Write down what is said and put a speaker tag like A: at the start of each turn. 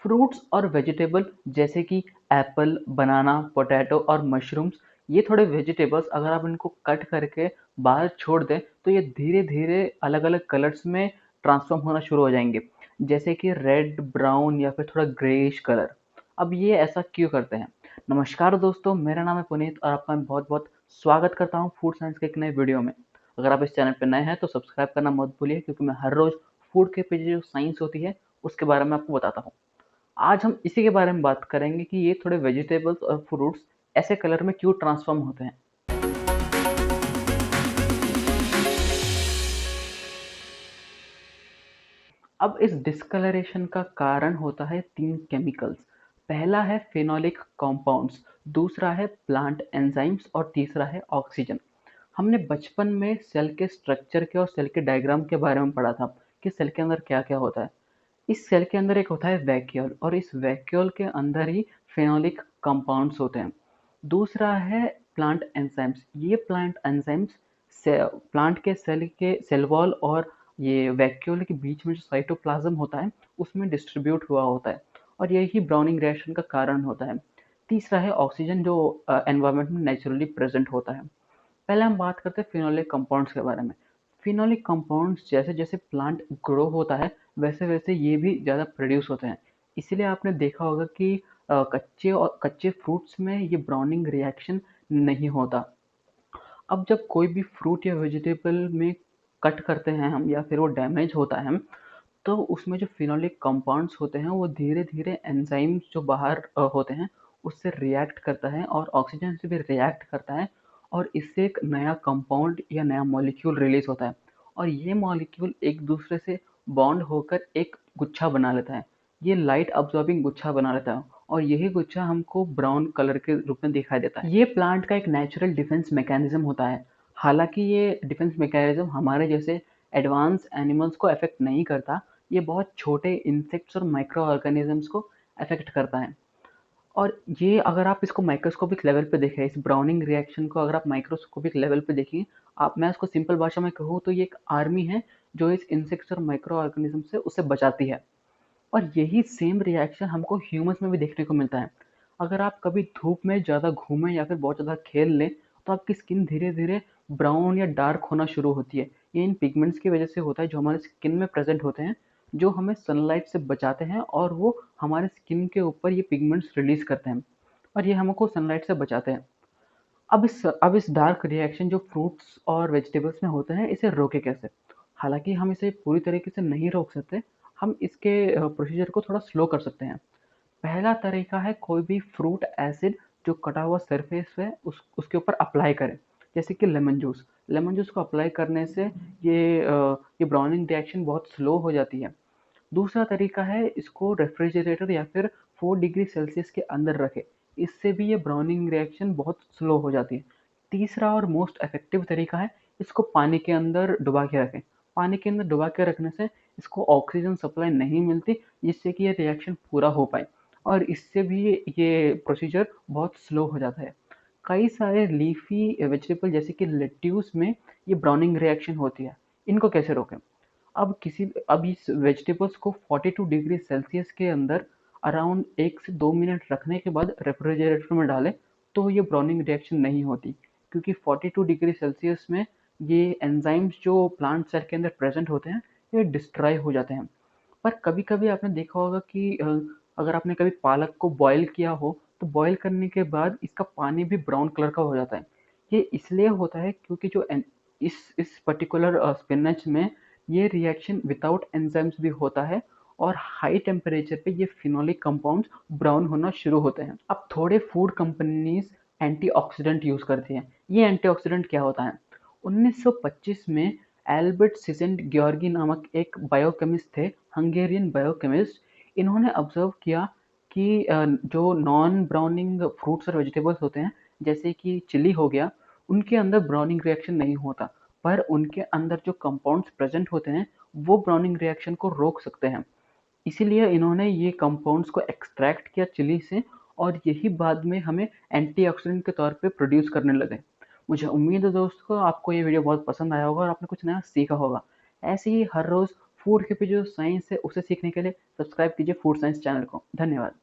A: Fruits और vegetable जैसे कि एप्पल, बनाना, पोटैटो और मशरूम्स, ये थोड़े वेजिटेबल्स अगर आप इनको कट करके बाहर छोड़ दें तो ये धीरे-धीरे अलग-अलग कलर्स में ट्रांसफ़ॉर्म होना शुरू हो जाएँगे। जैसे कि रेड, ब्राउन या फिर थोड़ा ग्रेइश कलर। अब ये ऐसा क्यों करते हैं? नमस्कार दोस्तों, मेरा नाम है पुनीत और आपका मैं बहुत-बहुत स्वागत करता हूँ फूड साइंस के एक नए वीडियो में। अगर आप इस चैनल पे नए हैं तो सब्सक्राइब करना मत भूलिए क्योंकि मैं हर रोज़ फूड के पीछे जो साइंस होती है उसके बारे में आपको बताता हूँ। आज हम इसी के बारे में बात करेंगे कि ये थोड़े वेजिटेबल्स और फ्रूट्स ऐसे कलर में क्यों ट्रांसफॉर्म होते हैं। अब इस डिस्कलरेशन का कारण होता है तीन केमिकल्स। पहला है फेनोलिक कॉम्पाउंड्स, दूसरा है प्लांट एंजाइम्स और तीसरा है ऑक्सीजन। हमने बचपन में सेल के स्ट्रक्चर के और सेल के डायग्राम के बारे में पढ़ा था कि सेल के अंदर क्या क्या होता है। इस सेल के अंदर एक होता है वैक्यूल और इस वैक्यूल के अंदर ही फेनोलिक कंपाउंड्स होते हैं। दूसरा है प्लांट एंजाइम्स। ये प्लांट एंजाइम्स प्लांट के सेल वॉल और ये वैक्यूल के बीच में जो साइटोप्लाज्म होता है उसमें डिस्ट्रीब्यूट हुआ होता है और यही ब्राउनिंग रिएक्शन का कारण होता है। तीसरा है ऑक्सीजन जो एनवायरनमेंट में नेचुरली प्रेजेंट होता है। पहले हम बात करते हैं फिनोलिक कंपाउंड्स के बारे में। फिनोलिक कंपाउंड्स जैसे जैसे प्लांट ग्रो होता है वैसे वैसे ये भी ज़्यादा प्रोड्यूस होते हैं। इसीलिए आपने देखा होगा कि कच्चे फ्रूट्स में ये ब्राउनिंग रिएक्शन नहीं होता। अब जब कोई भी फ्रूट या वेजिटेबल में कट करते हैं हम या फिर वो डैमेज होता है तो उसमें जो फिनोलिक कंपाउंड्स होते हैं वो धीरे धीरे एंजाइम्स जो बाहर होते हैं उससे रिएक्ट करता है और ऑक्सीजन से भी रिएक्ट करता है और इससे एक नया कंपाउंड या नया मॉलिक्यूल रिलीज होता है और ये मॉलिक्यूल एक दूसरे से बॉन्ड होकर एक गुच्छा बना लेता है। ये लाइट अब्सॉर्बिंग गुच्छा बना लेता है और यही गुच्छा हमको ब्राउन कलर के रूप में दिखाई देता है। ये प्लांट का एक नेचुरल डिफेंस मैकेनिज्म होता है। हालांकि ये डिफेंस मैकेनिज्म हमारे जैसे एडवांस एनिमल्स को अफेक्ट नहीं करता, ये बहुत छोटे इंसेक्ट्स और माइक्रो ऑर्गेनिजम्स को अफेक्ट करता है। और ये अगर आप इसको माइक्रोस्कोपिक लेवल पे देखें, इस ब्राउनिंग रिएक्शन को अगर आप माइक्रोस्कोपिक लेवल पे देखें, आप मैं उसको सिंपल भाषा में कहूँ तो ये एक आर्मी है जो इस इंसेक्ट्स और माइक्रो ऑर्गेनिज्म से उसे बचाती है। और यही सेम रिएक्शन हमको ह्यूमन्स में भी देखने को मिलता है। अगर आप कभी धूप में ज़्यादा घूमें या फिर बहुत ज़्यादा खेल लें तो आपकी स्किन धीरे धीरे ब्राउन या डार्क होना शुरू होती है। ये इन पिगमेंट्स की वजह से होता है जो हमारे स्किन में प्रेजेंट होते हैं, जो हमें सनलाइट से बचाते हैं और वो हमारे स्किन के ऊपर ये पिगमेंट्स रिलीज करते हैं और ये हमको सनलाइट से बचाते हैं। अब इस डार्क रिएक्शन जो फ्रूट्स और वेजिटेबल्स में होते हैं इसे रोके कैसे? हालांकि हम इसे पूरी तरीके से नहीं रोक सकते, हम इसके प्रोसीजर को थोड़ा स्लो कर सकते हैं। पहला तरीका है कोई भी फ्रूट एसिड जो कटा हुआ सरफेस है उसके ऊपर अप्लाई करें, जैसे कि लेमन जूस को अप्लाई करने से ये ब्राउनिंग रिएक्शन बहुत स्लो हो जाती है। दूसरा तरीका है इसको रेफ्रिजरेटर या फिर 4 डिग्री सेल्सियस के अंदर रखें, इससे भी ये ब्राउनिंग रिएक्शन बहुत स्लो हो जाती है। तीसरा और मोस्ट इफेक्टिव तरीका है इसको पानी के अंदर डुबा के रखें। पानी के अंदर डुबा के रखने से इसको ऑक्सीजन सप्लाई नहीं मिलती जिससे कि ये रिएक्शन पूरा हो पाए और इससे भी ये प्रोसीजर बहुत स्लो हो जाता है। कई सारे लीफी वेजिटेबल जैसे कि लेट्यूस में ये ब्राउनिंग रिएक्शन होती है। इनको कैसे रोकें? अब इस वेजिटेबल्स को 42 डिग्री सेल्सियस के अंदर अराउंड 1 से 2 मिनट रखने के बाद रेफ्रिजरेटर में डालें तो ये ब्राउनिंग रिएक्शन नहीं होती, क्योंकि 42 डिग्री सेल्सियस में ये एंजाइम्स जो प्लांट सेल के अंदर प्रेजेंट होते हैं ये डिस्ट्रॉय हो जाते हैं। पर कभी-कभी आपने देखा होगा कि अगर आपने कभी पालक को बॉयल किया हो तो बॉयल करने के बाद इसका पानी भी ब्राउन कलर का हो जाता है। ये इसलिए होता है क्योंकि जो इस पर्टिकुलर स्पिनच में ये रिएक्शन विदाउट एंजाइम्स भी होता है और हाई टेम्परेचर पे ये फिनोलिक कंपाउंड्स ब्राउन होना शुरू होते हैं। अब थोड़े फूड कंपनीज एंटीऑक्सीडेंट यूज करती हैं। ये एंटीऑक्सीडेंट क्या होता है? 1925 में एल्बर्ट सिसेंट ग्योर्गी नामक एक बायोकेमिस्ट थे, हंगेरियन बायोकेमिस्ट। इन्होंने ऑब्जर्व किया कि जो नॉन ब्राउनिंग फ्रूट्स और वेजिटेबल्स होते हैं जैसे कि चिली हो गया, उनके अंदर ब्राउनिंग रिएक्शन नहीं होता, पर उनके अंदर जो कंपाउंड्स प्रेजेंट होते हैं वो ब्राउनिंग रिएक्शन को रोक सकते हैं। इसीलिए इन्होंने ये कंपाउंड्स को एक्सट्रैक्ट किया चिली से और यही बाद में हमें एंटीऑक्सीडेंट के तौर पे प्रोड्यूस करने लगे। मुझे उम्मीद है दोस्तों आपको ये वीडियो बहुत पसंद आया होगा और आपने कुछ नया सीखा होगा। ऐसे ही हर रोज़ फूड के पीछे जो साइंस है उसे सीखने के लिए सब्सक्राइब कीजिए फूड साइंस चैनल को। धन्यवाद।